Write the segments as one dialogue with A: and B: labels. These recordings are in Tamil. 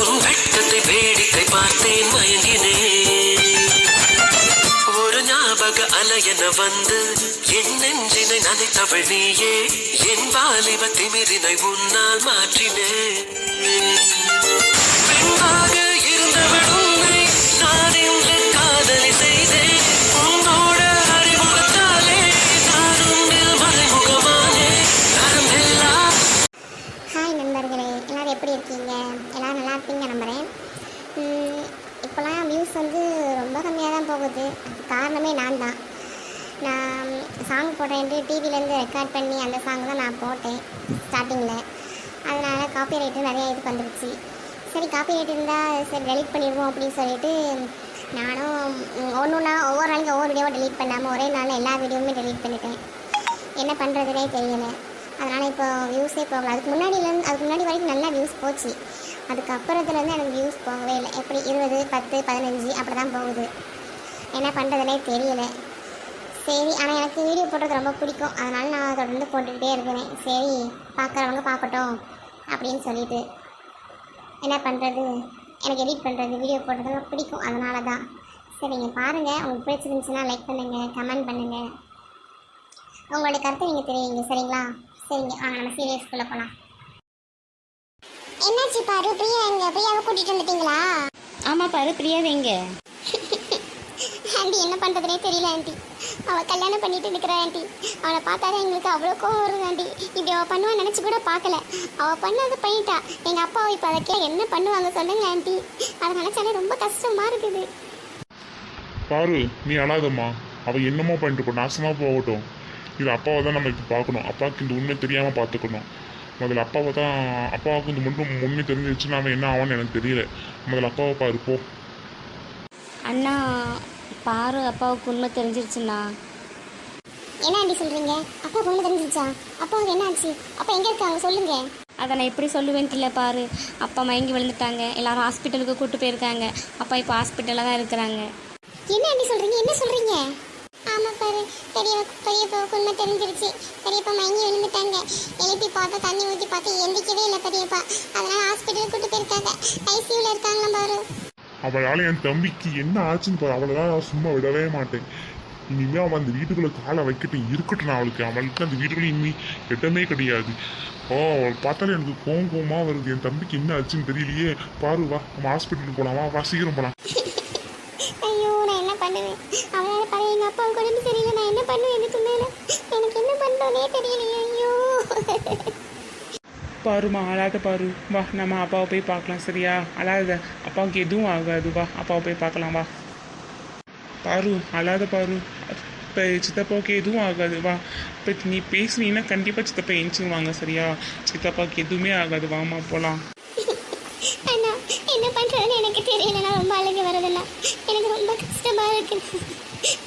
A: உன் வெட்டத்தை வேடிக்கை பார்த்தேன் மயங்கினேன். ஒரு ஞாபக அலையென வந்து என் நெஞ்சினை நனைத்தவள் நீயே. என் வாலிப திமிரினை உன்னால் மாற்றினேன். பெண்ணாக இருந்தவள் உன்னை நான் இன்று காதலி செய்தேன். உன்னோட அறிமுகத்தாலே நான் உன்னில் மறைமுகமானே. நரம்பெல்லாம்.
B: ஹாய் நண்பர்களே, எல்லோரும் எப்படி இருக்கீங்க? எல்லோரும் நல்லா இருப்பீங்க நம்புகிறேன். இப்போலாம் வியூஸ் வந்து ரொம்ப கம்மியாக தான் போகுது. அதுக்கு காரணமே நான் தான். நான் சாங் போடுறேன்ட்டு டிவிலேருந்து ரெக்கார்ட் பண்ணி அந்த சாங் தான் நான் போட்டேன் ஸ்டார்டிங்கில். அதனால் காப்பி ரைட்டு நிறைய இதுக்கு வந்துருச்சு. சரி, காப்பி ரைட் இருந்தால் சரி டெலீட் பண்ணிடுவோம் அப்படின்னு சொல்லிட்டு நானும் ஒவ்வொரு நாளைக்கு ஒவ்வொரு வீடியோவை டெலீட் பண்ணாமல் ஒரே நாளில் எல்லா வீடியோவுமே டெலீட் பண்ணிட்டேன். என்ன பண்ணுறதுனே தெரியலை. அதனால் இப்போ வியூஸே போகல. அதுக்கு முன்னாடி வரைக்கும் நல்லா வியூஸ் போச்சு. அதுக்கப்புறத்துலேருந்து எனக்கு வியூஸ் போகவே இல்லை. எப்படி 20, 10, 15 அப்படி தான் போகுது. என்ன பண்ணுறதுனே தெரியலை. சரி, ஆனால் எனக்கு வீடியோ போடுறது ரொம்ப பிடிக்கும். அதனால் நான் தொடர்ந்து போட்டுக்கிட்டே இருக்கிறேன். சரி, பார்க்குறவங்க பார்க்கட்டும் அப்படின்னு சொல்லிட்டு என்ன பண்ணுறது, எனக்கு எடிட் பண்ணுறது வீடியோ போடுறது பிடிக்கும். அதனால தான். சரி, நீங்கள் பாருங்கள். உங்களுக்கு பிடிச்சிருந்துச்சுன்னா லைக் பண்ணுங்கள், கமெண்ட் பண்ணுங்கள், உங்களோட கருத்தை நீங்கள் தெரியுங்க. சரிங்களா? சரிங்க, வாங்க நம்ம சீரியஸ்குள்ளே போகலாம். என்னாச்சு பாரு, பிரியா எங்க? பிரியாவை கூட்டிகிட்டு வந்துட்டீங்களா?
C: ஆமாம் பாரு, பிரியாவை எங்க?
B: ஆண்டி, என்ன பண்ணுறதுனே தெரியல ஆண்டி. அவள் கல்யாணம் பண்ணிட்டு இருக்கிற ஆண்டி. அவளை பார்த்தாதான் எங்களுக்கு அவ்வளோ கோவம் வருது ஆண்டி. இப்படி அவள் பண்ணுவான்னு நினச்சி கூட பார்க்கல. அவள் பண்ணது பண்ணிட்டா. எங்கள் அப்பாவை இப்போ அதுக்கே என்ன பண்ணுவாங்க சொல்லுங்க ஆண்டி. அதை நினச்சாலே ரொம்ப கஷ்டமாக இருக்குது.
D: பாரு, நீ அழாதம்மா. அவள் என்னமோ பண்ணிட்டு போ, நாசமாக போகட்டும். இது அப்பாவை தான் நம்ம இப்போ பார்க்கணும். அப்பாவுக்கு இந்த உண்மை தெரியாமல் பார்த்துக்கணும். முதல்ல அப்பாவுக்கு இந்த மட்டும் உண்மை தெரிஞ்சிருச்சுன்னா அவன் என்ன ஆவான்னு எனக்கு தெரியல. முதல்ல அப்பாவை பாரு போ.
C: அண்ணா பாரு, அப்பாவுக்கு உண்மை தெரிஞ்சிருச்சுண்ணா.
B: என்ன ஆண்டி சொல்கிறீங்க? அப்பாவுக்கு உண்மை தெரிஞ்சிருச்சா? அப்பாவுக்கு என்ன ஆச்சு? அப்பா எங்கே இருக்காங்க சொல்லுங்க.
C: அதை நான் எப்படி சொல்லுவேன்ட்டு இல்லை பாரு. அப்பா மயங்கி விழுந்துட்டாங்க. எல்லாரும் ஹாஸ்பிட்டலுக்கு கூப்பிட்டு போயிருக்காங்க. அப்பா இப்போ ஹாஸ்பிட்டலில் தான் இருக்கிறாங்க.
B: என்ன ஆண்டி சொல்கிறீங்க? என்ன சொல்கிறீங்க? ஆமாம் பாரு, பெரியப்பாவுக்கு உண்மை தெரிஞ்சிருச்சு. பெரியப்பா மயங்கி விழுந்துட்டாங்க. எழுப்பி பார்த்தா தண்ணி ஊற்றி பார்த்து எந்திக்கவே இல்லை பெரியப்பா. அதனால் ஹாஸ்பிட்டலுக்கு கூப்பிட்டு போயிருக்காங்க. ஐசியூவில் இருக்காங்களா பாரு.
D: அவளால் என் தம்பிக்கு என்ன ஆச்சுன்னு பாரு. அவளை தான் நான் சும்மா விடவே மாட்டேன். இனிமேல் அவன் அந்த வீட்டுக்குள்ளே காலை வைக்கட்டும், இருக்கட்டும். அவளுக்கு அந்த வீட்டுக்குள்ளே இனிமே இடமே கிடையாது. அவள் பார்த்தாலே எனக்கு கோவமாக வருது. என் தம்பிக்கு என்ன ஆச்சுன்னு தெரியலையே. பாரு, வா நம்ம ஹாஸ்பிட்டலுக்கு போகலாம். வா சீக்கிரம் போகலாம்.
B: ஐயோ, நான் என்ன பண்ணுவேன்? அவளால் பாரு, எங்கள் அப்பாவுக்கு உடம்பு சரியில்லை. நான் என்ன பண்ணுவேன்? இதுக்கு மேலே எனக்கு என்ன பண்ணுறோன்னே தெரியலையே. ஐயோ
E: பாருமா, அழாத பாரு. வா நம்ம அப்பாவை போய் பார்க்கலாம். சரியா? அழாத. அப்பாவுக்கு எதுவும் ஆகாது. வா அப்பாவை போய் பார்க்கலாம். வா பாரு, அழாத பாரு. இப்போ சித்தப்பாவுக்கு எதுவும் ஆகாது. வா, இப்போ நீ பேசுனீங்கன்னா கண்டிப்பாக சித்தப்பா எஞ்சிடுவாங்க. சரியா? சித்தப்பாவுக்கு எதுவுமே ஆகாது. வாமா போகலாம்.
B: அண்ணா, என்ன பண்ணுறதுன்னு எனக்கு தெரியல. நான் ரொம்ப அழுக வரதில்ல. எனக்கு ரொம்ப கஷ்டமாக இருக்குது.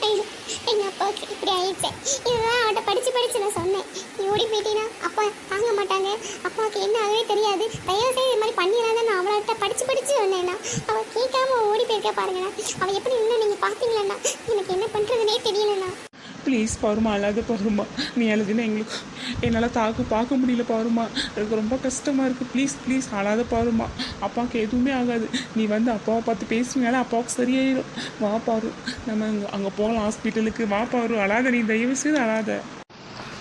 B: ஐயோ, எங்கள் அப்பாவுக்கு இப்படி ஆயிடுச்சேன். இதுதான் அவட்ட படித்து நான் சொன்னேன். நீ ஓடி போயிட்டீங்கன்னா அப்பா தாங்க மாட்டாங்க. அப்பாவுக்கு என்ன ஆகவே தெரியாது. தயவு செய்து இது மாதிரி பண்ணிடலாம். நான் அவள்கிட்ட படித்து சொன்னேன்னா அவள் கேட்காம ஓடி போயிருக்க பாருங்கண்ணா. அவள் எப்படி இன்னும் நீங்கள் பார்த்தீங்களேண்ணா. எனக்கு என்ன பண்ணுறதுனே தெரியலண்ணா.
E: ப்ளீஸ் பாருமா, அழாத பாருமா. நீ அழுதுன்னா எங்களுக்கு என்னால் பார்க்க முடியல பாருமா. எனக்கு ரொம்ப கஷ்டமாக இருக்குது. ப்ளீஸ் அழாத பாருமா. அப்பாவுக்கு எதுவுமே ஆகாது. நீ வந்து அப்பாவை பார்த்து பேசுவீங்களா? அப்பாவுக்கு சரியாயிடும். வா பாரு, நம்ம அங்கே போகலாம் ஹாஸ்பிட்டலுக்கு. வா பாரு, அழாத. நீ தயவு செய்து அழாத.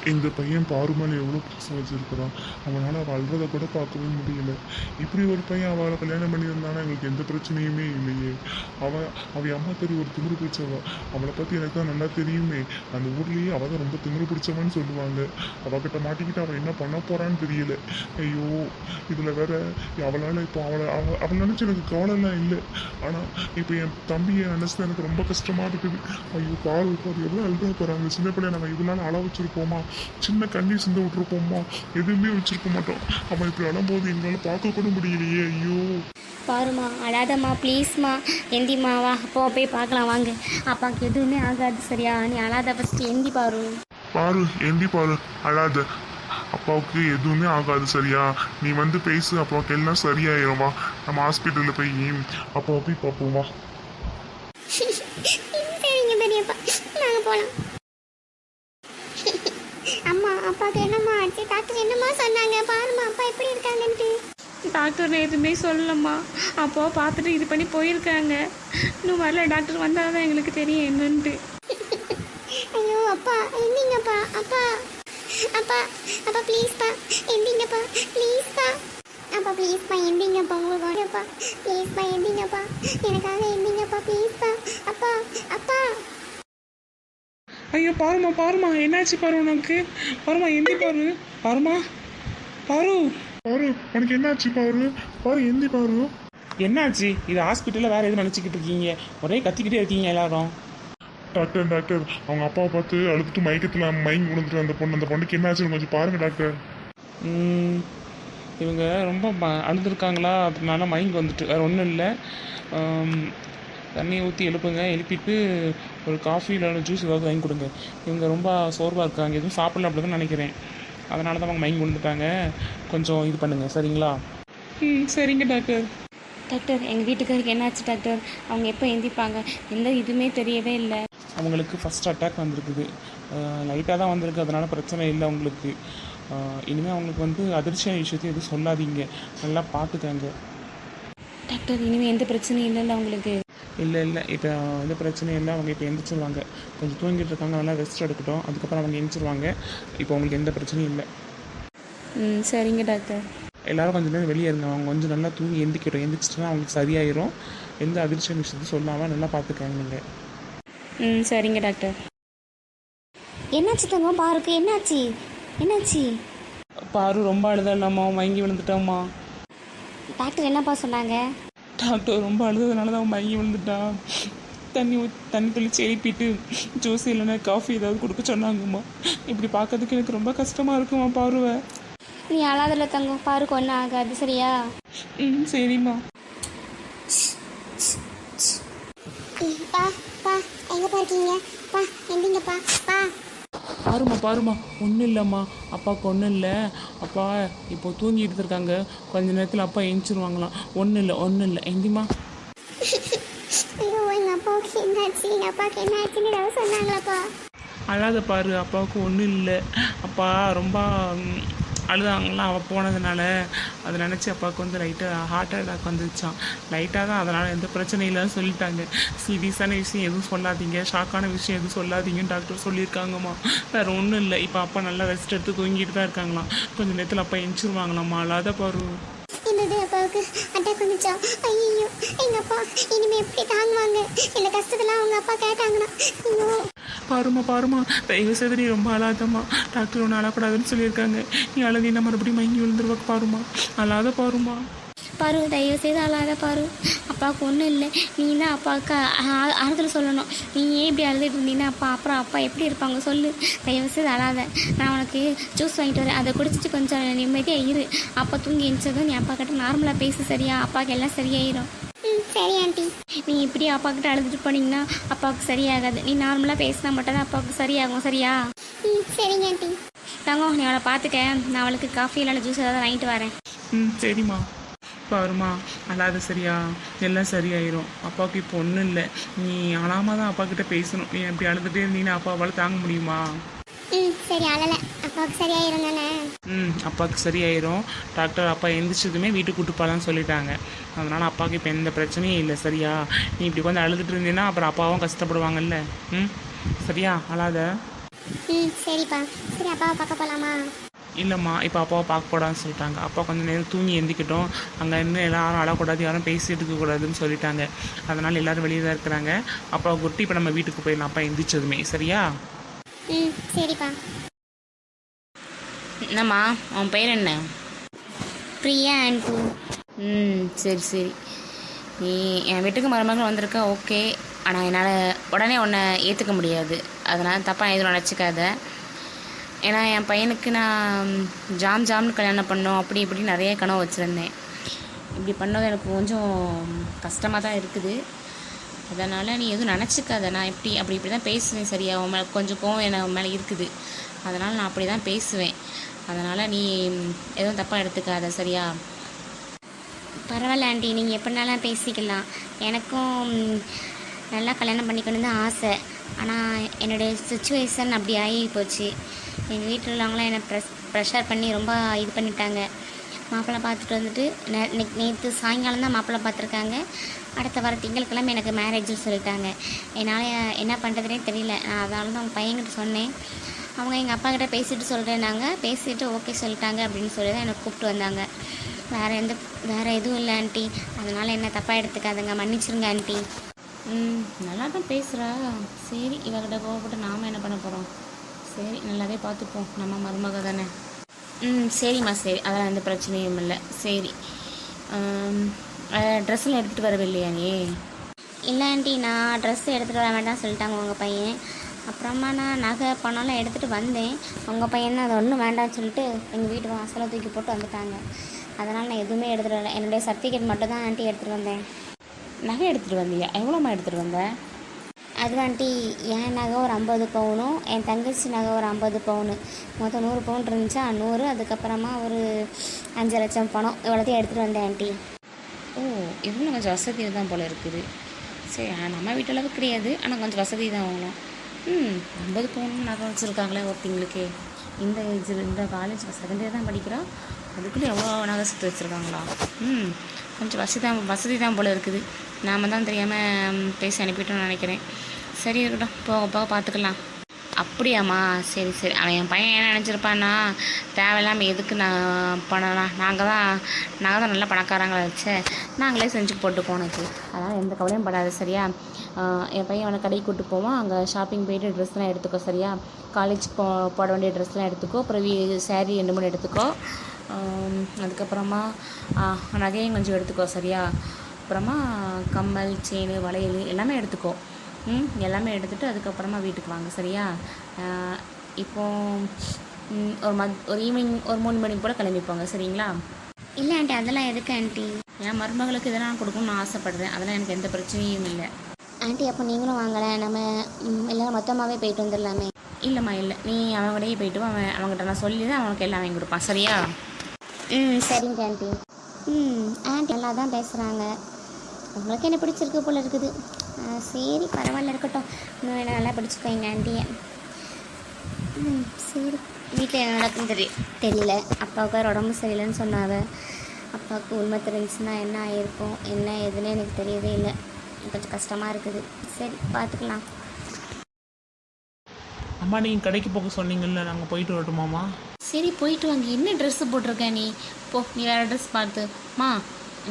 D: இந்த பையன் பாரு மேலே எவ்வளோ பாசம் வச்சுருக்கிறான். அவனால் அவள் அழுறதை கூட பார்க்கவே முடியல. இப்படி ஒரு பையன் அவளை கல்யாணம் பண்ணியிருந்தானா எங்களுக்கு எந்த பிரச்சனையுமே இல்லையே. அவள் அம்மா தெரிய ஒரு திமிரு பிடிச்சவ. அவளை பற்றி எனக்கு தான் நல்லா தெரியுமே. அந்த ஊர்லேயே அவள் தான் ரொம்ப திமிரு பிடிச்சவன்னு சொல்லுவாங்க. அவகிட்ட மாட்டிக்கிட்டு அவள் என்ன பண்ண போகிறான்னு தெரியல. ஐயோ, இதில் வேற அவளால் இப்போ அவளை நினச்சி எனக்கு கவலைலாம் இல்லை. ஆனால் இப்போ என் தம்பியை நினச்சி எனக்கு ரொம்ப கஷ்டமாக இருக்குது. ஐயோ, பாரு எவ்வளோ அழுதா போகிறாங்க. சின்ன பிள்ளைய நாங்கள் இதனால அள வச்சுருப்போமா? சின்ன கண்ணி சிந்த விட்டுருப்போமா? எதுவுமே வச்சிருக்க மாட்டோம். அவன் இப்படி அழும்போது எங்களால் பார்க்க கூட முடியலையே. ஐயோ
C: பாருமா, அழாதம்மா. ப்ளீஸ்மா, எந்திம்மா. வா அப்பாவை போய் பார்க்கலாம். வாங்க. அப்பாவுக்கு எதுவுமே ஆகாது. சரியா? நீ அழாத. ஃபஸ்ட்டு எந்தி பாரு.
D: எந்தி பாரு, அழாத. அப்பாவுக்கு எதுவுமே ஆகாது. சரியா? நீ வந்து பேசு. அப்பாவுக்கு எல்லாம் சரியாயிரும். வா நம்ம ஹாஸ்பிட்டலில் போய் அப்பாவை போய் பார்ப்போம். வா.
B: சரிங்க பெரியப்பா, நாங்கள் போகலாம். அம்மா, அப்பாவுக்கு என்னம்மா ஆச்சு? டாக்டர் என்னம்மா சொன்னாங்க? பாருமா அப்பா எப்படி இருக்காங்கன்ட்டு.
C: டாக்டர் எதுவுமே சொல்லலம்மா. அப்போ பார்த்துட்டு இது பண்ணி போயிருக்காங்க. இன்னும் வரல, டாக்டர் வந்தால் தான் எங்களுக்கு தெரியும் என்னன்ட்டு.
B: ஐயோ அப்பா எந்திங்கப்பா, அப்பா அப்பா அப்பா ப்ளீஸ்ப்பா எந்திங்கப்பா, ப்ளீஸ்ப்பா அப்பா, ப்ளீஸ்ப்பா எந்திங்கப்பா, உங்களுக்கு வரப்பா, ப்ளீஸ்ப்பா எந்திங்கப்பா, எனக்காக எந்திங்கப்பா, ப்ளீஸ்ப்பா அப்பா அப்பா.
E: ஐயோ பாருமா என்னாச்சு பாரு உனக்கு. பாருமா எந்தி பாரு. பாருமா பாரு.
D: பாரு உனக்கு என்னாச்சு பாரு. பாரு எந்தி பாரு.
E: என்னாச்சு? இது ஹாஸ்பிட்டலில் வேறு எதுவும் நினச்சிக்கிட்டு இருக்கீங்க? ஒரே கத்திக்கிட்டே இருக்கீங்க எல்லாரும்.
D: டாக்டர் அவங்க அப்பாவை பார்த்து அழுதுட்டு மயங்கி விழுந்துட்டு அந்த பொண்ணுக்கு என்னாச்சுன்னு கொஞ்சம் பாருங்க டாக்டர்.
E: இவங்க ரொம்ப அழுதுருக்காங்களா, அதனால மயங்கி வந்துட்டு வேறு ஒன்றும் இல்லை. தண்ணியை ஊற்றி எழுப்புங்க, எழுப்பிட்டு ஒரு காஃபி இல்லைன்னா ஜூஸ் ஏதாவது வாங்கி கொடுங்க. இவங்க ரொம்ப சோர்வாக இருக்காங்க, எதுவும் சாப்பிடல அப்படின்னு நினைக்கிறேன். அதனால தான் அவங்க மயங்கி விழுந்துட்டாங்க. கொஞ்சம் இது பண்ணுங்கள் சரிங்களா? சரிங்க டாக்டர்.
C: டாக்டர் எங்கள் வீட்டுக்காருக்கு என்னாச்சு டாக்டர்? அவங்க எப்போ எந்திப்பாங்க? எந்த இதுவுமே தெரியவே இல்லை.
E: அவங்களுக்கு ஃபஸ்ட் அட்டாக் வந்திருக்குது. லைட்டாக தான் வந்திருக்கு, அதனால் பிரச்சனை இல்லை அவங்களுக்கு. இனிமேல் அவங்களுக்கு வந்து அதிர்ச்சியான விஷயத்தையும் எதுவும் சொல்லாதீங்க, நல்லா பார்த்துக்கங்க
C: டாக்டர். இனிமேல் எந்த பிரச்சனையும் இல்லைல்ல அவங்களுக்கு?
E: இல்லை இப்போ எந்த பிரச்சனையும் இல்லை. அவங்க இப்போ எந்திரிச்சிருவாங்க. கொஞ்சம் தூங்கிட்டு இருக்காங்க, நல்லா ரெஸ்ட் எடுக்கட்டும். அதுக்கப்புறம் அவங்க எந்திரிச்சிருவாங்க. இப்போ அவங்களுக்கு எந்த பிரச்சனையும் இல்லை.
C: சரிங்க டாக்டர்.
E: எல்லோரும் கொஞ்சம் நேரம் வெளியே இருங்க. அவங்க கொஞ்சம் நல்லா தூங்கி எந்திரிச்சிட்டுனா அவங்களுக்கு சரியாயிரும். எந்த அதிர்ச்சியான விஷயத்தையும் சொல்லாமல் நல்லா பார்த்துக்கங்க நீங்கள்.
C: சரிங்க டாக்டர். என்னாச்சு தங்கம்? பாருக்கு என்னாச்சு?
E: பாரு ரொம்ப அழுதாம்மா, மயங்கி விழுந்துட்டாம்மா.
C: டாக்டர் என்னப்பா சொன்னாங்க?
E: டாக்டர் ரொம்ப அழுததுனால தான் அவன் மயங்கி விழுந்துட்டான். தண்ணி தெளித்து எழுப்பிட்டு ஜூஸ் இல்லைன்னா காஃபி ஏதாவது கொடுக்க சொன்னாங்கம்மா. இப்படி பார்க்கறதுக்கு எனக்கு ரொம்ப கஷ்டமாக இருக்குமா பாருவை.
C: நீ அழாதல தங்கம், பாருக்கு ஒன்றும் ஆகாது சரியா?
E: சரிம்மா.
B: பா பா எங்கப்பா இருக்கீங்க? பா எந்திங்கப்பா பா.
E: பாருமா ஒன்றும் இல்லைம்மா, அப்பாவுக்கு ஒன்றும் இல்லை. அப்பா இப்போ தூங்கிட்டு இருக்காங்க, கொஞ்ச நேரத்தில் அப்பா எழுந்திருவாங்களாம். ஒன்றும் இல்லை எந்திமா.
B: ஐயோ எங்கள் அப்பாவுக்கு என்னாச்சுன்னு ஏதாவது சொன்னாங்களாப்பா?
E: அழாத பாரு, அப்பாவுக்கு ஒன்றும் இல்லை. அப்பா ரொம்ப அழுதாங்களாம் அவள் போனதுனால. அதை நினச்சி அப்பாவுக்கு வந்து லைட்டாக ஹார்ட் அட்டாக் வந்துருச்சான். லைட்டாக தான், அதனால் எந்த பிரச்சனையும் இல்லைன்னு சொல்லிட்டாங்க. சீரியஸான விஷயம் எதுவும் சொல்லாதீங்க, ஷாக்கான விஷயம் எதுவும் சொல்லாதீங்கன்னு டாக்டர் சொல்லியிருக்காங்கம்மா. வேறு ஒன்றும் இல்லை. இப்போ அப்பா நல்லா ரெஸ்ட் எடுத்து தூங்கிட்டு தான் இருக்காங்களாம். கொஞ்சம் நேரத்தில் அப்பா எந்திரிச்சிருவாங்களாம்மா. அழாத பாரு.
B: என்னது அப்பாவுக்கு அட்டாக் வந்துச்சா? ஐயோ எங்கள் அப்பா இனிமேல் எப்படி தாங்குவாங்க இந்த கஷ்டத்தெல்லாம் அவங்க அப்பா கேட்டாங்கன்னா? ஐயோ
E: பாருமா தயவு செய்து நீ ரொம்ப அழாதம்மா. டாக்டர் ஒன்று அழக்கூடாதுன்னு சொல்லியிருக்காங்க. நீ அழுதினா மறுபடியும் மயங்கி விழுந்துருவாக்கு. பாருமா அழாத பாருமா.
C: பாரு தயவு செய்து அழாத பாரு. அப்பாவுக்கு ஒன்றும் இல்லை. நீ தான் அப்பாவுக்கு ஆறுதல் சொல்லணும். நீ ஏன் இப்படி அழுதுட்டு இருந்தீங்கன்னா அப்புறம் அப்பா எப்படி இருப்பாங்க சொல்லு. தயவு செய்து அழாத. நான் உனக்கு ஜூஸ் வாங்கிட்டு வரேன், அதை குடிச்சிட்டு கொஞ்சம் நிம்மதியாக இரு. அப்பா தூங்கி எழுந்ததும் நீ அப்பா கிட்ட நார்மலாக பேசு சரியா? அப்பாவுக்கு எல்லாம் சரியாயிரும்.
B: சரி ஆண்டி.
C: நீ இப்படி அப்பா கிட்ட அழுதுட்டு போனீங்கன்னா அப்பாவுக்கு சரியாகாது. நீ நார்மலாக பேசினா மட்டும் தான் அப்பாவுக்கு சரியாகும் சரியா?
B: சரிங்க ஆண்டி.
C: தங்கம் நீ அவளை பார்த்துக்க, நான் அவளுக்கு காஃபி இல்லைன்னா ஜூஸ் ஏதாவது வாங்கிட்டு வரேன்.
E: சரிம்மா. பாருமா அழாத சரியா? எல்லாம் சரியாயிரும். அப்பாவுக்கு இப்போ ஒன்றும் இல்லை. நீ அழாமல் தான் அப்பா கிட்ட பேசணும். நீ அப்படி அழுதுகிட்டே இருந்தீங்கன்னா அப்பாவால் தாங்க முடியுமா?
B: சரி அழலை. அப்பாவுக்கு சரியாயிரும் தானே?
E: அப்பாவுக்கு சரியாயிரும். டாக்டர் அப்பா எந்திரிச்சதுமே வீட்டுக்கு கூட்டு போகலான்னு சொல்லிட்டாங்க. அதனால் அப்பாவுக்கு இப்போ எந்த பிரச்சனையும் இல்லை சரியா? நீ இப்படி கொஞ்சம் அழுதுட்டு இருந்தீங்கன்னா அப்புறம் அப்பாவும் கஷ்டப்படுவாங்கல்ல. சரியா? அழாத.
B: சரிப்பா. சரி அப்பாவை பார்க்க போகலாமா?
E: இல்லைம்மா, இப்போ அப்பாவை பார்க்க போடான்னு சொல்லிட்டாங்க. அப்பா கொஞ்சம் நேரம் தூங்கி எந்திக்கிட்டோம். அங்கே இன்னும் எல்லாரும் அழக்கூடாது, யாரும் பேசிட்டு இருக்கக்கூடாதுன்னு சொல்லிட்டாங்க. அதனால் எல்லோரும் வெளியே தான் இருக்கிறாங்க. அப்பாவை குட்டி இப்போ நம்ம வீட்டுக்கு போயிடலாம் அப்பா எந்திரிச்சதுமே. சரியா?
B: சரிப்பா.
C: என்னம்மா உன் பேர் என்ன?
B: பிரியா ஆண்டி.
C: சரி நீ என் வீட்டுக்கு மருமகள் வந்திருக்க ஓகே. ஆனால் என்னால் உடனே உன்னை ஏற்றுக்க முடியாது. அதனால் தப்பாக எதுவும் நினச்சிக்காத. ஏன்னா என் பையனுக்கு நான் ஜாம்னு கல்யாணம் பண்ணோம், அப்படி இப்படி நிறைய கனவு வச்சுருந்தேன். இப்படி பண்ணது எனக்கு கொஞ்சம் கஷ்டமாக தான் இருக்குது. அதனால் நீ எதுவும் நினச்சிக்காத. நான் இப்படி தான் பேசுவேன் சரியா? உன் மேலே கொஞ்சம் கோவம் உன் மேலே இருக்குது. அதனால் நான் அப்படி தான் பேசுவேன். அதனால் நீ எதுவும் தப்பாக எடுத்துக்காத சரியா?
B: பரவாயில்ல ஆண்டி, நீங்கள் எப்படினாலும் பேசிக்கலாம். எனக்கும் நல்லா கல்யாணம் பண்ணிக்கணும் தான் ஆசை. ஆனால் என்னுடைய சுச்சுவேஷன் அப்படி ஆகி போச்சு. எங்கள் வீட்டில் உள்ளவங்களாம் என்னை ப்ரெஷர் பண்ணி ரொம்ப இது பண்ணிட்டாங்க. மாப்பிள்ளை பார்த்துட்டு வந்துட்டு நேற்று சாயங்காலம் தான் மாப்பிள்ளை பார்த்துருக்காங்க. அடுத்த வர திங்கட்கிழமை எனக்கு மேரேஜ்னு சொல்லிட்டாங்க. என்னால் என்ன பண்ணுறதுனே தெரியல. நான் அதனால தான் அவங்க பையன்கிட்ட சொன்னேன். அவங்க எங்கள் அப்பா கிட்ட பேசிட்டு சொல்கிறேன்னாங்க. பேசிட்டு ஓகே சொல்லிட்டாங்க அப்படின்னு சொல்லி தான் எனக்கு கூப்பிட்டு வந்தாங்க. வேறு எதுவும் இல்லை ஆண்டி. அதனால் என்ன தப்பாக எடுத்துக்காதுங்க, மன்னிச்சிருங்க ஆண்டி.
C: நல்லா தான் பேசுகிறா. சரி, இவகிட்ட கோவப்பட்டு நாம் என்ன பண்ண போகிறோம்? சரி, நல்லாவே பார்த்துப்போம், நம்ம மருமக தானே. சரிம்மா, சரி, அதெல்லாம் எந்த பிரச்சனையும் இல்லை. சரி, ட்ரெஸ்ஸெல்லாம் எடுத்துகிட்டு வரவே இல்லையா நீ?
B: இல்லை ஆண்டி, நான் ட்ரெஸ் எடுத்துகிட்டு வர வேண்டாம் சொல்லிட்டாங்க உங்கள் பையன். அப்புறமா நான் நகை பணம்லாம் எடுத்துகிட்டு வந்தேன். உங்கள் பையன் தான் அது ஒன்றும் வேண்டாம்னு சொல்லிட்டு எங்கள் வீட்டு வாசலை தூக்கி போட்டு வந்துட்டாங்க. அதனால் நான் எதுவுமே எடுத்துகிட்டு வரல. என்னுடைய சர்டிஃபிகேட் மட்டும் தான் ஆண்டி எடுத்துகிட்டு வந்தேன்.
C: நகை எடுத்துகிட்டு வந்தியா? எவ்வளோம்மா எடுத்துகிட்டு வந்த?
B: அது ஆண்டி, என் நகை ஒரு 50 பவுனும், என் தங்கச்சி நகை ஒரு 50 பவுனு, மொத்தம் 100 பவுன் இருந்துச்சா, 100. அதுக்கப்புறமா ஒரு 5 லட்சம் பணம், இவ்வளோத்தையும் எடுத்துகிட்டு வந்தேன் ஆண்டி.
C: ஓ, இவ்வளோ கொஞ்சம் வசதி தான் போல் இருக்குது. சரி, நம்ம வீட்டு அளவுக்கு கிடையாது, ஆனால் கொஞ்சம் வசதி தான் வாங்கலாம். 50 பவுன் நகை வச்சுருக்காங்களே ஒருத்தங்களுக்கு. இந்த ஏஜில், இந்த காலேஜ் செகண்ட் இயர் தான் படிக்கிறோம், அதுக்குள்ளே எவ்வளோ நகை சுற்றி வச்சுருக்காங்களா? கொஞ்சம் வசதி தான் போல் இருக்குது. நாம் தான் தெரியாமல் பேசி அனுப்பிட்டோம்னு நினைக்கிறேன். சரி, இருக்கட்டும், போக போக பார்த்துக்கலாம். அப்படியாம்மா? சரி சரி. அவன் என் பையன் என்ன நினச்சிருப்பான்னா, தேவையில்லாமல் எதுக்கு நான் பண்ணலாம், நாங்கள் தான் நல்லா பணக்காரங்களை வச்சு நாங்களே செஞ்சு போட்டு போனது. அதனால் எந்த கவலையும் படாது, சரியா? என் பையன் அவனை கடைக்கு கூப்பிட்டு போவான், அங்கே ஷாப்பிங் போய்ட்டு ட்ரெஸ்லாம் எடுத்துக்கோ, சரியா? காலேஜ் போட வேண்டிய ட்ரெஸ்லாம் எடுத்துக்கோ, அப்புறம் சாரீ 2-3 எடுத்துக்கோ. அதுக்கப்புறமா நகையும் கொஞ்சம் எடுத்துக்கோ, சரியா? அப்புறமா கம்மல், செயின், வளையல் எல்லாமே எடுத்துக்கோ. எல்லாமே எடுத்துகிட்டு அதுக்கப்புறமா வீட்டுக்கு வாங்க, சரியா? இப்போது ஒரு ஈவினிங் ஒரு 3 மணிக்கு போல் கிளம்பிப்போங்க, சரிங்களா?
B: இல்லை ஆண்டி, அதெல்லாம் எதுக்கு ஆண்டி?
C: என் மருமகளுக்கு இதெல்லாம் நான் கொடுக்கணும்னு ஆசைப்படுறேன். அதெல்லாம் எனக்கு எந்த பிரச்சனையும் இல்லை.
B: ஆண்டி, அப்போ நீங்களும் வாங்கலை, நம்ம எல்லோரும் மொத்தமாகவே போயிட்டு வந்துடலாமே.
C: இல்லைம்மா, இல்லை, நீ அவங்கடையே போய்ட்டு அவங்ககிட்ட நான் சொல்லி தான் அவனுக்கு எல்லாம் வாங்கி கொடுப்பான், சரியா?
B: சரிங்க ஆண்டி. ஆண்டி நல்லா தான் பேசுகிறாங்க. உங்களுக்கு என்ன பிடிச்சிருக்கு போல் இருக்குது. சரி, பரவாயில்ல, இருக்கட்டும். இன்னும் என்ன நல்லா பிடிச்சிக்கோங்க ஆண்டியை. சரி, வீட்டில் என்ன நடக்குன்னு தெரியல. அப்பாவுக்கு உடம்பு சரியில்லைன்னு சொன்னாங்க. அப்பாவுக்கு உண்மை தெரிஞ்சுன்னா என்ன ஆகிருக்கும், என்ன எதுன்னு எனக்கு தெரியவே இல்லை. கொஞ்சம் கஷ்டமாக இருக்குது. சரி, பார்த்துக்கலாம்.
E: அம்மா, நீங்கள் கடைக்கு போக சொன்னீங்கல்ல, நாங்கள் போயிட்டு வரட்டுமாம்மா?
C: சரி, போயிட்டு வாங்க. என்ன ட்ரெஸ்ஸு போட்டிருக்க நீ? போ, நீ வேறு ட்ரெஸ் பார்த்துமா.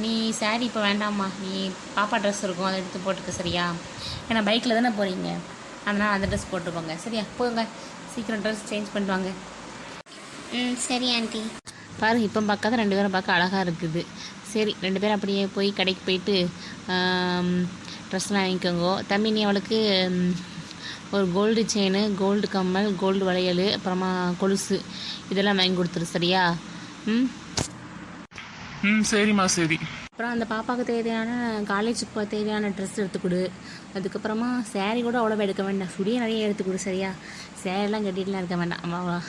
C: நீ சாரி இப்போ வேண்டாம்மா, நீ பாப்பா ட்ரெஸ் இருக்கும், அதை எடுத்து போட்டுக்க, சரியா? ஏன்னா பைக்கில் தானே போகிறீங்க, அதனால் அந்த ட்ரெஸ் போட்டுக்கோங்க, சரியா? போங்க, சீக்கிரம் ட்ரெஸ் சேஞ்ச் பண்ணிட்டு வாங்க.
B: சரி ஆண்டி.
C: பாரு, இப்போ பார்க்காத 2 பேரும் பார்க்க அழகாக இருக்குது. சரி, 2 பேரும் அப்படியே போய் கடைக்கு போயிட்டு ட்ரெஸ்லாம் வாங்கிக்கோங்க. தம்பி, நீ அவளுக்கு ஒரு கோல்டு செயின், கோல்டு கம்மல், கோல்டு வளையல், அப்புறமா கொலுசு இதெல்லாம் வாங்கி கொடுத்துரு, சரியா?
E: சரிம்மா, சரி.
C: அப்புறம் அந்த பாப்பாவுக்கு தேவையான காலேஜுக்கு தேவையான ட்ரெஸ் எடுத்துக்கொடு. அதுக்கப்புறமா சேரீ கூட அவ்வளோவா எடுக்க வேண்டாம், சுடியே நிறைய எடுத்துக்கொடு, சரியா? சேரீலாம் கட்டிட்டுலாம் இருக்க வேண்டாம், அவள்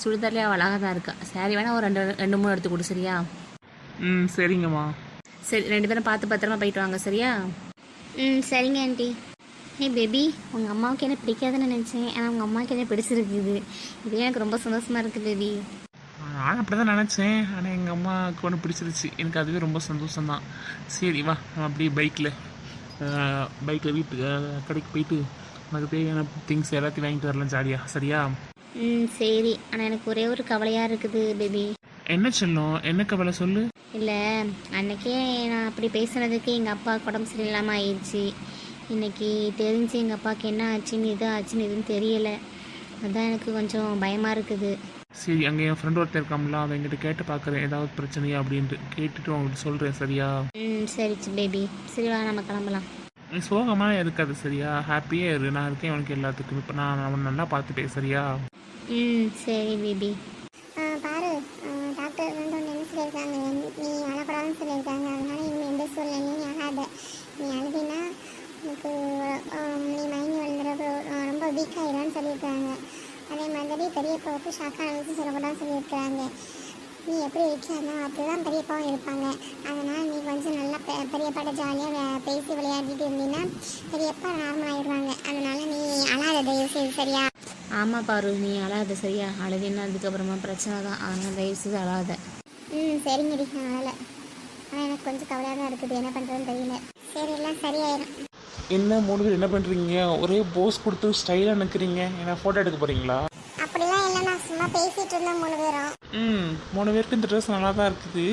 C: சுடிதார்லேயே அவள் அழகாக தான் இருக்கா. சேரீ வேணால் ஒரு 2-3 எடுத்துக்கொடு, சரியா?
E: சரிங்கம்மா.
C: சரி, 2 பேரும் பார்த்து பத்திரமா போயிட்டு வாங்க, சரியா?
B: சரிங்க ஆண்டி. பேபி, உங்கள் அம்மாவுக்கு என்ன பிடிக்காதுன்னு நினச்சேன், ஆனால் உங்கள் அம்மாவுக்கு என்ன பிடிச்சிருக்குது. இது எனக்கு ரொம்ப சந்தோஷமாக இருக்குது பேபி.
E: நான் அப்படி தான் நினச்சேன், ஆனால் எங்கள் அம்மாவுக்கு ஒன்று பிடிச்சிருச்சு. எனக்கு அதுவே ரொம்ப சந்தோஷம்தான். சரி, வா, நம்ம அப்படியே பைக்கில் வீட்டுக்கு கடைக்கு போயிட்டு எனக்கு தேவையான திங்ஸ் எல்லாத்தையும் வாங்கிட்டு வரலாம், ஜாலியாக, சரியா?
B: சரி, ஆனால் எனக்கு ஒரே ஒரு கவலையாக இருக்குது பேபி.
E: என்ன சொல்லும்? என்ன கவலை சொல்லு.
B: இல்லை, அன்றைக்கே நான் அப்படி பேசுனதுக்கு எங்கள் அப்பாவுக்கு உடம்பு சரியில்லாமல் ஆயிடுச்சு. இன்றைக்கி தெரிஞ்சு எங்கள் அப்பாவுக்கு என்ன ஆச்சுன்னு எதுவும் தெரியலை. அதுதான் எனக்கு கொஞ்சம் பயமாக இருக்குது.
E: சரி, அங்கே என் ஃப்ரெண்ட் ஒருத்தர் இருக்காமல, அவன் என்கிட்ட கேட்டு பார்க்குறேன் ஏதாவது பிரச்சனையா அப்படின்ட்டு. கேட்டுட்டு அவங்கள்ட்ட சொல்கிறேன், சரியா?
B: சரி பேபி. சரி, வா, நம்ம கிளம்பலாம்.
E: நீ சோகமாக இருக்காது, சரியா? ஹாப்பியாக இரு, நான் இருக்கேன் உனக்கு எல்லாத்துக்கும். இப்போ நான் அவன் நல்லா பார்த்துட்டேன், சரியா?
B: சரி பேபி.
F: பாரு, டாக்டர் வந்து ஒன்று என்ன சொல்லியிருக்காங்க, நீ அழக்கூடாதுன்னு சொல்லியிருக்காங்க. அதனால இனிமேல் எந்த சூழ்நிலையும் நீ அழாத. நீ அழுதினா உனக்கு நீ மயங்கி விழுந்துறது ரொம்ப வீக் ஆகிடும்னு சொல்லியிருக்காங்க. அதே மாதிரி பெரியப்பாவுக்கு ஷாக்கான விஷயம் சொல்லக்கூடாதுன்னு சொல்லியிருக்கிறாங்க. நீ எப்படி இருக்கியானோ அப்படிதான் பெரியப்பாவும் இருப்பாங்க. அதனால் நீ கொஞ்சம் நல்லா பெரியப்பாட்ட ஜாலியாக பேசி விளையாடிட்டு இருந்தீங்கன்னா பெரியப்பா நார்மல் ஆகிடுவாங்க. அதனால் நீ அழாத, தயவுசெய்து, சரியா?
C: ஆமாம் பாரு, நீ அழாத, சரியா? அழுதின்னா அதுக்கப்புறமா பிரச்சனை தான், அதனால் தயவுசெய்து அழாத.
F: சரிங்கடி அதனால். ஆனால் எனக்கு கொஞ்சம் கவலையாக தான் இருக்குது, என்ன பண்ணுறதுன்னு தெரியல. சரி எல்லாம் சரியாயிடும்.
E: என்ன 3 பேர் என்ன பண்ணுறீங்க? ஒரே போஸ் கொடுத்து ஸ்டைலாக நிற்கிறீங்க. என்ன ஃபோட்டோ எடுக்க போகிறீங்களா?
F: அப்படிலாம் இல்லை, நான் சும்மா பேசிகிட்டு இருந்தேன் 3 பேரும்.
E: 3 பேருக்கு இந்த ட்ரெஸ் நல்லா தான் இருக்குது.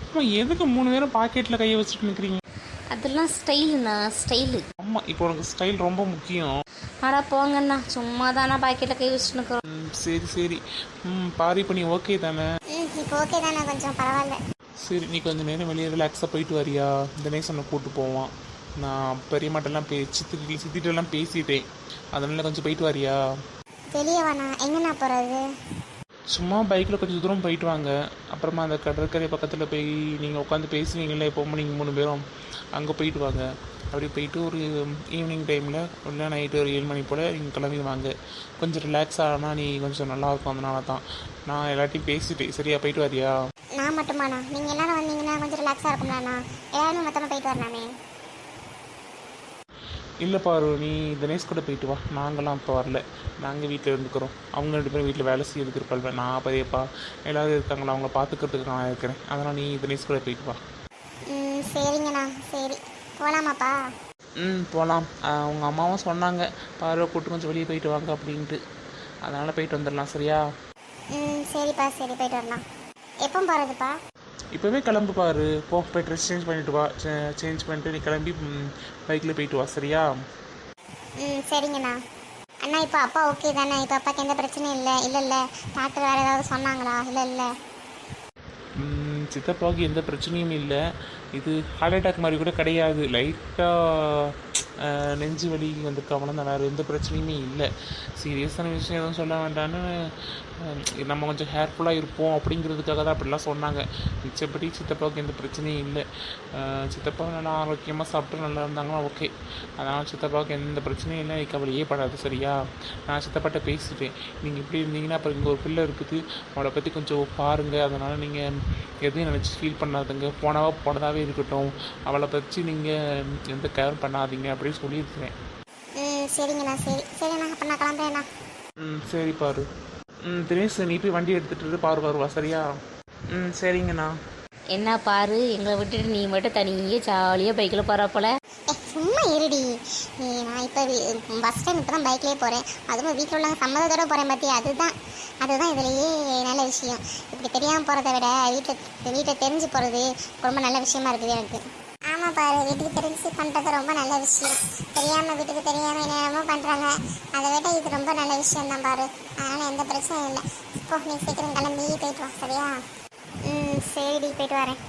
E: அம்மா எதுக்கு 3 பேரும் பாக்கெட்டில் கையை வச்சுட்டு நிற்கிறீங்க?
C: அதெல்லாம் ஸ்டைலுண்ணா, ஸ்டைலு.
E: ஆமாம், இப்போ உனக்கு ஸ்டைல் ரொம்ப முக்கியம்.
C: ஆடா போங்கண்ணா, சும்மா தானா பாக்கெட்டில் கை வச்சுட்டு இருக்கிறோம்.
E: சரி சரி. பாரு இப்போ நீ ஓகே தானே?
F: இப்போ ஓகே தானே, கொஞ்சம் பரவாயில்ல.
E: சரி, நீ கொஞ்சம் நேரம் வெளியே ரிலாக்ஸாக போயிட்டு வரியா? தினேசனை கூப்பிட்டு போவான். நான் பெரியம்மாட்டெல்லாம் சித்திட்டெல்லாம் பேசிட்டேன். அதனால கொஞ்சம் போயிட்டு வரியா?
F: வெளியே வாண்ணா, எங்கண்ணா போகிறது?
E: சும்மா பைக்கில் கொஞ்சம் தூரம் போயிட்டு வாங்க. அப்புறமா அந்த கடற்கரை பக்கத்தில் போய் நீங்கள் உட்காந்து பேசுவீங்களே எப்போவுமே நீங்கள் 3 பேரும், அங்கே போயிட்டு வாங்க. அப்படி போயிட்டு ஒரு ஈவினிங் டைமில் இல்லை நைட்டு ஒரு 7 மணி போல் நீங்கள் கிளம்பி வாங்க. கொஞ்சம் ரிலாக்ஸ் ஆனால் நீ கொஞ்சம் நல்லாயிருக்கும். அதனால தான் நான் எல்லாத்தையும் பேசிட்டேன். சரியா? போயிட்டு வரியா?
F: நான் மட்டுமாண்ணா? நீங்கள் எல்லாரும் வந்தீங்கன்னா கொஞ்சம் ரிலாக்ஸாக இருக்கும்லாண்ணா. எல்லாரும் மொத்தமாக போயிட்டு வரலாமே.
E: இல்லை பாரு, நீ தினேஷ் கூட போயிட்டு வா. நாங்களாம் இப்போ வரல, நாங்கள் வீட்டில் இருந்துக்கிறோம். அவங்க 2 பேரும் வீட்டில் வேலை செய்யறதுக்கு இருப்பாள். நான் பெரியப்பா எல்லோரும் இருக்காங்களா, அவங்கள பார்த்துக்கிறதுக்கு நான் இருக்கிறேன். அதனால் நீ தினேஷ் கூட போயிட்டு வா.
F: சரிங்கண்ணா. சரி போகலாமாப்பா?
E: போகலாம். அவங்க அம்மாவும் சொன்னாங்க பாரு கூட்டு கொஞ்சம் வெளியே போயிட்டு வாங்க அப்படின்ட்டு. அதனால் போயிட்டு வந்துடலாம். சரியா?
F: சரிப்பா, சரி போயிட்டு வரலாம். எப்போ போகிறதுப்பா?
E: இப்போவே கிளம்பு பாரு. போய் ட்ரெஸ் சேஞ்ச் பண்ணிட்டு வா. சேஞ்ச் பண்ணிட்டு நீ கிளம்பி பைக்கில் போயிட்டு வா. சரியா?
F: சரிங்கண்ணா. அண்ணா இப்போ அப்பா ஓகே தானே? இப்போ அப்பாவுக்கு எந்த பிரச்சனையும் இல்லை? டாக்டர் வேறு ஏதாவது சொன்னாங்களா? இல்லை.
E: சித்தப்பாவுக்கு எந்த பிரச்சனையும் இல்லை. இது ஹார்ட் அட்டாக் மாதிரி கூட கிடையாது. லைட்டாக நெஞ்சு வலி வந்துருக்கு, அவ்வளோதான். வேறு எந்த பிரச்சனையுமே இல்லை. சீரியஸான விஷயம் எதுவும் சொல்ல வேண்டான்னு நம்ம கொஞ்சம் கேர்ஃபுல்லாக இருப்போம் அப்படிங்கிறதுக்காக தான் அப்படிலாம் சொன்னாங்க. மிச்சப்படி சித்தப்பாவுக்கு எந்த பிரச்சனையும் இல்லை. சித்தப்பா நல்லா ஆரோக்கியமாக சாப்பிட்டு நல்லா இருந்தாங்கன்னா ஓகே. அதனால் சித்தப்பாவுக்கு எந்த பிரச்சனையும் இல்லை. கவலையே படாது. சரியா? நான் சித்தப்பாட்ட பேசிட்டேன். நீங்கள் இப்படி இருந்தீங்கன்னா அப்புறம் இங்கே ஒரு பிள்ளை இருக்குது, அவளை பற்றி கொஞ்சம் பாருங்கள். அதனால் நீங்கள் எதையும் நினச்சி ஃபீல் பண்ணாதுங்க. போனதாகவே இருக்கட்டும். அவளை பற்றி நீங்கள் எந்த கேர் பண்ணாதீங்க அப்படின்னு சொல்லியிருக்கிறேன்.
F: சரிங்கண்ணா. சரிண்ணா, அப்போ நான் கிளம்புறேண்ணா.
E: சரி பாரு. தினேஷ் நீ போய் வண்டி எடுத்துகிட்டு பாரு வருவா. சரியா? சரிங்கண்ணா.
C: என்ன பாரு, எங்களை விட்டுட்டு நீ மட்டும் தனியே ஜாலியாக பைக்கில் போகிற போல.
F: சும்மா இருடி. நான் இப்போ பஸ் டைம் இப்போ தான் பைக்லேயே போகிறேன். அதுவும் வீட்டில் உள்ளவங்க சம்மதத்தோடு போகிறேன் பார்த்தியா? அதுதான் இதுலேயே நல்ல விஷயம். இப்படி தெரியாமல் போகிறத விட வீட்டை தெரிஞ்சு போகிறது ரொம்ப நல்ல விஷயமா இருக்குது எனக்கு. ஆமாம் பாரு, வீட்டுக்கு தெரிஞ்சு பண்ணுறது ரொம்ப நல்ல விஷயம். வீட்டுக்கு தெரியாமல் என்னென்னமோ பண்ணுறாங்க. அதை விட இது ரொம்ப நல்ல விஷயம் தான் பாரு. அதனால் எந்த பிரச்சனையும் இல்லை. இப்போ நீ சீக்கிரம் கிளம்பி போயிட்டு வா. சரியா? சரிடி, போயிட்டு வரேன்.